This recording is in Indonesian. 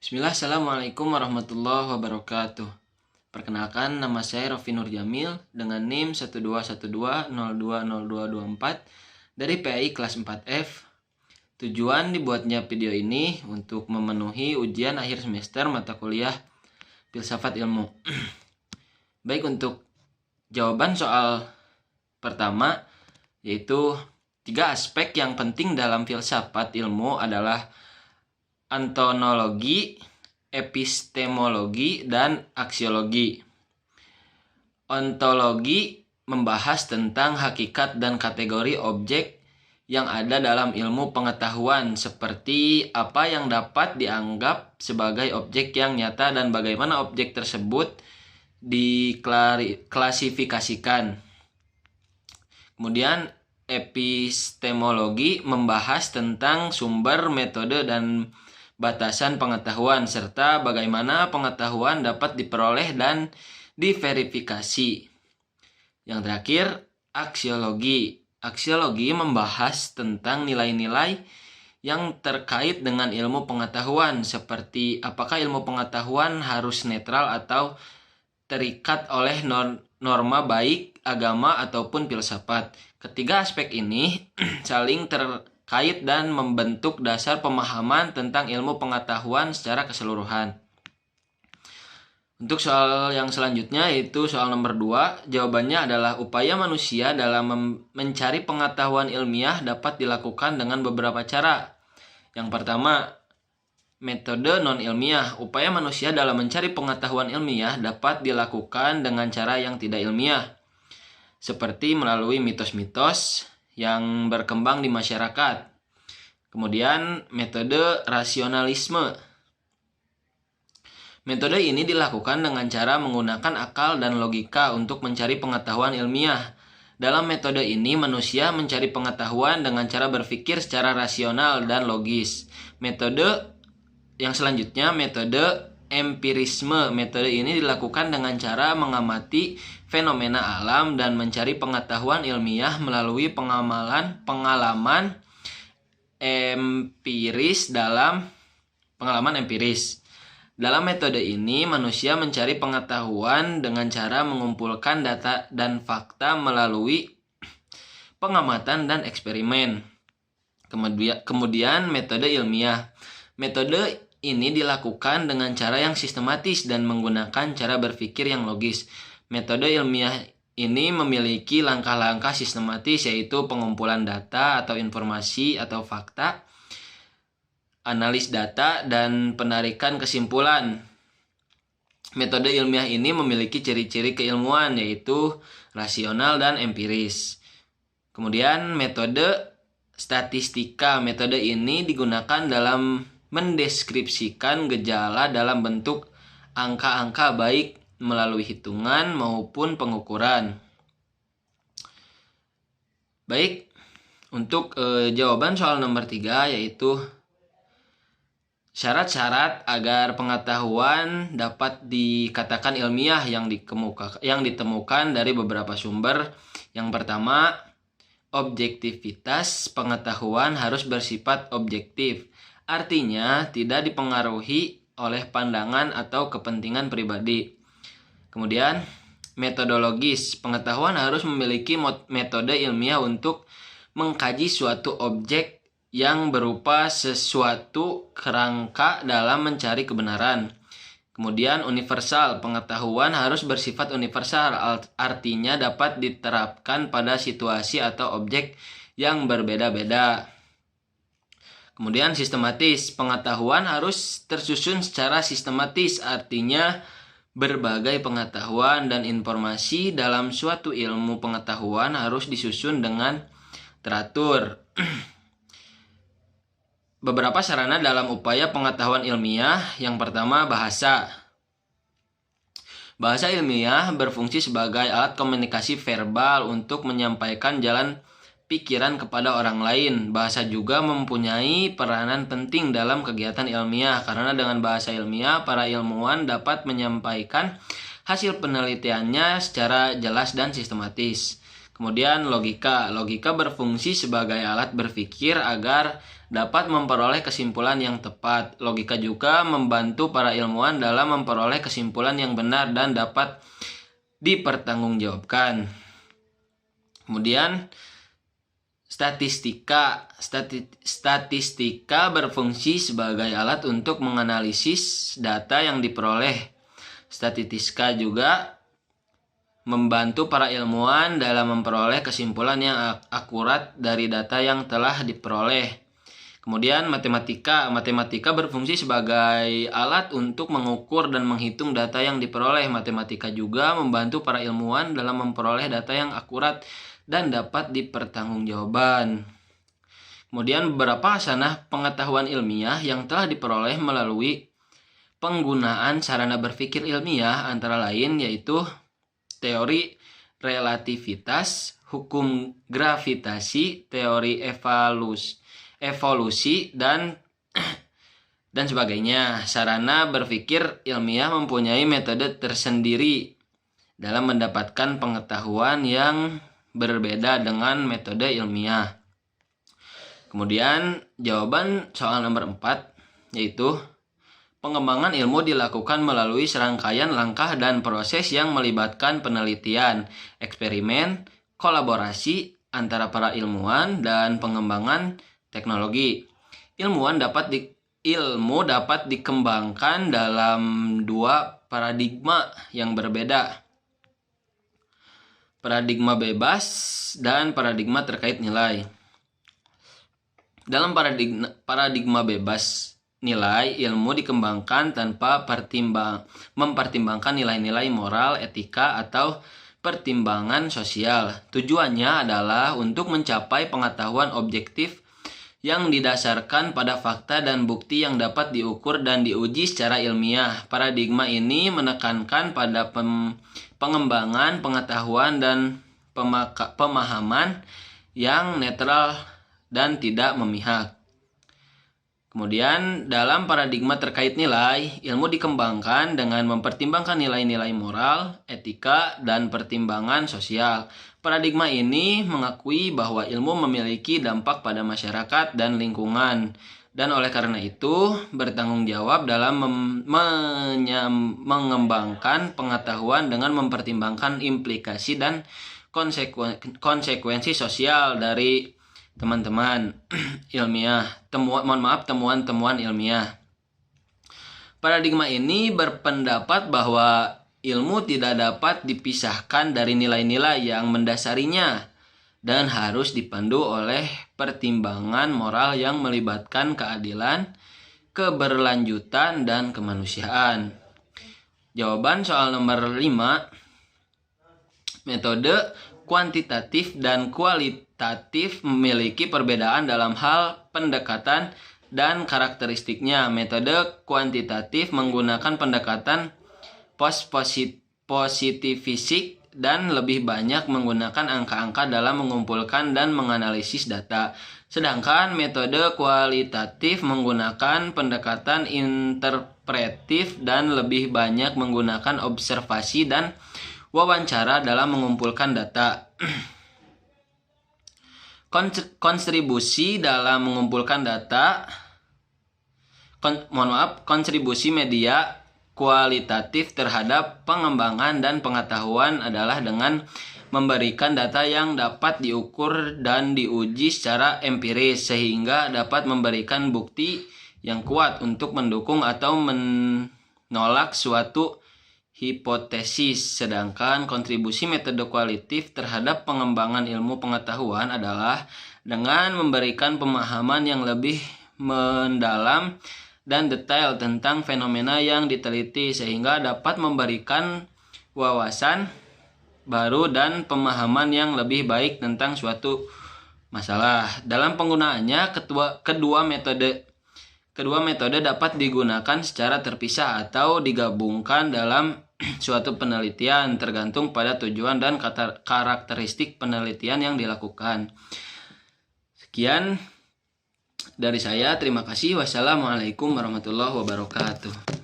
Bismillah, Assalamualaikum warahmatullahi wabarakatuh. Perkenalkan, nama saya Rofi Nur Jamil dengan NIM 1212020224 dari PAI kelas 4F. Tujuan dibuatnya video ini untuk memenuhi ujian akhir semester mata kuliah Filsafat Ilmu. Baik, untuk jawaban soal pertama, yaitu 3 aspek yang penting dalam filsafat ilmu adalah ontologi, epistemologi, dan aksiologi. Ontologi membahas tentang hakikat dan kategori objek yang ada dalam ilmu pengetahuan, seperti apa yang dapat dianggap sebagai objek yang nyata dan bagaimana objek tersebut diklasifikasikan. Kemudian epistemologi membahas tentang sumber, metode, dan batasan pengetahuan, serta bagaimana pengetahuan dapat diperoleh dan diverifikasi. Yang terakhir, aksiologi. Aksiologi membahas tentang nilai-nilai yang terkait dengan ilmu pengetahuan, seperti apakah ilmu pengetahuan harus netral atau terikat oleh norma baik agama ataupun filsafat. Ketiga aspek ini saling terkait dan membentuk dasar pemahaman tentang ilmu pengetahuan secara keseluruhan. Untuk soal yang selanjutnya, yaitu soal nomor 2, jawabannya adalah upaya manusia dalam mencari pengetahuan ilmiah dapat dilakukan dengan beberapa cara. Yang pertama, metode non-ilmiah. Upaya manusia dalam mencari pengetahuan ilmiah dapat dilakukan dengan cara yang tidak ilmiah, seperti melalui mitos-mitos yang berkembang di masyarakat. Kemudian, metode rasionalisme. Metode ini dilakukan dengan cara menggunakan akal dan logika untuk mencari pengetahuan ilmiah. Dalam metode ini, manusia mencari pengetahuan dengan cara berpikir secara rasional dan logis. Metode yang selanjutnya, metode empirisme. Metode ini dilakukan dengan cara mengamati fenomena alam dan mencari pengetahuan ilmiah melalui pengalaman empiris. Dalam metode ini, manusia mencari pengetahuan dengan cara mengumpulkan data dan fakta melalui pengamatan dan eksperimen. Kemudian metode ilmiah. Metode ini dilakukan dengan cara yang sistematis dan menggunakan cara berpikir yang logis. Metode ilmiah ini memiliki langkah-langkah sistematis, yaitu pengumpulan data atau informasi atau fakta, analis data, dan penarikan kesimpulan. Metode ilmiah ini memiliki ciri-ciri keilmuan, yaitu rasional dan empiris. Kemudian metode statistika. Metode ini digunakan dalam mendeskripsikan gejala dalam bentuk angka-angka, baik melalui hitungan maupun pengukuran. Baik, untuk jawaban soal nomor 3, yaitu syarat-syarat agar pengetahuan dapat dikatakan ilmiah yang ditemukan dari beberapa sumber. Yang pertama, objektivitas pengetahuan harus bersifat objektif. Artinya tidak dipengaruhi oleh pandangan atau kepentingan pribadi. Kemudian, metodologis. Pengetahuan harus memiliki metode ilmiah untuk mengkaji suatu objek yang berupa sesuatu kerangka dalam mencari kebenaran. Kemudian, universal. Pengetahuan harus bersifat universal, artinya dapat diterapkan pada situasi atau objek yang berbeda-beda. Kemudian, sistematis. Pengetahuan harus tersusun secara sistematis, artinya berbagai pengetahuan dan informasi dalam suatu ilmu pengetahuan harus disusun dengan teratur. Beberapa sarana dalam upaya pengetahuan ilmiah. Yang pertama, bahasa. Bahasa ilmiah berfungsi sebagai alat komunikasi verbal untuk menyampaikan jalan pikiran kepada orang lain. Bahasa juga mempunyai peranan penting dalam kegiatan ilmiah, karena dengan bahasa ilmiah para ilmuwan dapat menyampaikan hasil penelitiannya secara jelas dan sistematis. Kemudian logika. Logika berfungsi sebagai alat berpikir agar dapat memperoleh kesimpulan yang tepat. Logika juga membantu para ilmuwan dalam memperoleh kesimpulan yang benar dan dapat dipertanggungjawabkan. Kemudian statistika. Statistika berfungsi sebagai alat untuk menganalisis data yang diperoleh. Statistika juga membantu para ilmuwan dalam memperoleh kesimpulan yang akurat dari data yang telah diperoleh. Kemudian matematika. Matematika berfungsi sebagai alat untuk mengukur dan menghitung data yang diperoleh. Matematika juga membantu para ilmuwan dalam memperoleh data yang akurat dan dapat dipertanggungjawabkan. Kemudian beberapa hasanah pengetahuan ilmiah yang telah diperoleh melalui penggunaan sarana berpikir ilmiah antara lain yaitu teori relativitas, hukum gravitasi, teori evolusi dan sebagainya. Sarana berpikir ilmiah mempunyai metode tersendiri dalam mendapatkan pengetahuan yang berbeda dengan metode ilmiah. Kemudian jawaban soal nomor 4 yaitu pengembangan ilmu dilakukan melalui serangkaian langkah dan proses yang melibatkan penelitian, eksperimen, kolaborasi antara para ilmuwan, dan pengembangan teknologi. Ilmu dapat dikembangkan dalam dua paradigma yang berbeda. Paradigma bebas dan paradigma terkait nilai. Dalam paradigma bebas nilai, ilmu dikembangkan tanpa mempertimbangkan nilai-nilai moral, etika, atau pertimbangan sosial. Tujuannya adalah untuk mencapai pengetahuan objektif yang didasarkan pada fakta dan bukti yang dapat diukur dan diuji secara ilmiah. Paradigma ini menekankan pada pengembangan pengetahuan dan pemahaman yang netral dan tidak memihak. Kemudian dalam paradigma terkait nilai, ilmu dikembangkan dengan mempertimbangkan nilai-nilai moral, etika, dan pertimbangan sosial. Paradigma ini mengakui bahwa ilmu memiliki dampak pada masyarakat dan lingkungan, dan oleh karena itu bertanggung jawab dalam mengembangkan pengetahuan dengan mempertimbangkan implikasi dan konsekuensi sosial dari teman-teman ilmiah, temuan-temuan ilmiah. Paradigma ini berpendapat bahwa ilmu tidak dapat dipisahkan dari nilai-nilai yang mendasarinya dan harus dipandu oleh pertimbangan moral yang melibatkan keadilan, keberlanjutan, dan kemanusiaan. Jawaban soal nomor 5. Metode kuantitatif dan kualitatif memiliki perbedaan dalam hal pendekatan dan karakteristiknya. Metode kuantitatif menggunakan pendekatan positivistik dan lebih banyak menggunakan angka-angka dalam mengumpulkan dan menganalisis data. Sedangkan metode kualitatif menggunakan pendekatan interpretif dan lebih banyak menggunakan observasi dan wawancara dalam mengumpulkan data. Kontribusi dalam mengumpulkan data. Kontribusi media kualitatif terhadap pengembangan dan pengetahuan adalah dengan memberikan data yang dapat diukur dan diuji secara empiris sehingga dapat memberikan bukti yang kuat untuk mendukung atau menolak suatu hipotesis. Sedangkan kontribusi metode kualitatif terhadap pengembangan ilmu pengetahuan adalah dengan memberikan pemahaman yang lebih mendalam dan detail tentang fenomena yang diteliti sehingga dapat memberikan wawasan baru dan pemahaman yang lebih baik tentang suatu masalah. Dalam penggunaannya, kedua metode dapat digunakan secara terpisah atau digabungkan dalam suatu penelitian tergantung pada tujuan dan karakteristik penelitian yang dilakukan. Sekian dari saya, terima kasih. Wassalamualaikum warahmatullahi wabarakatuh.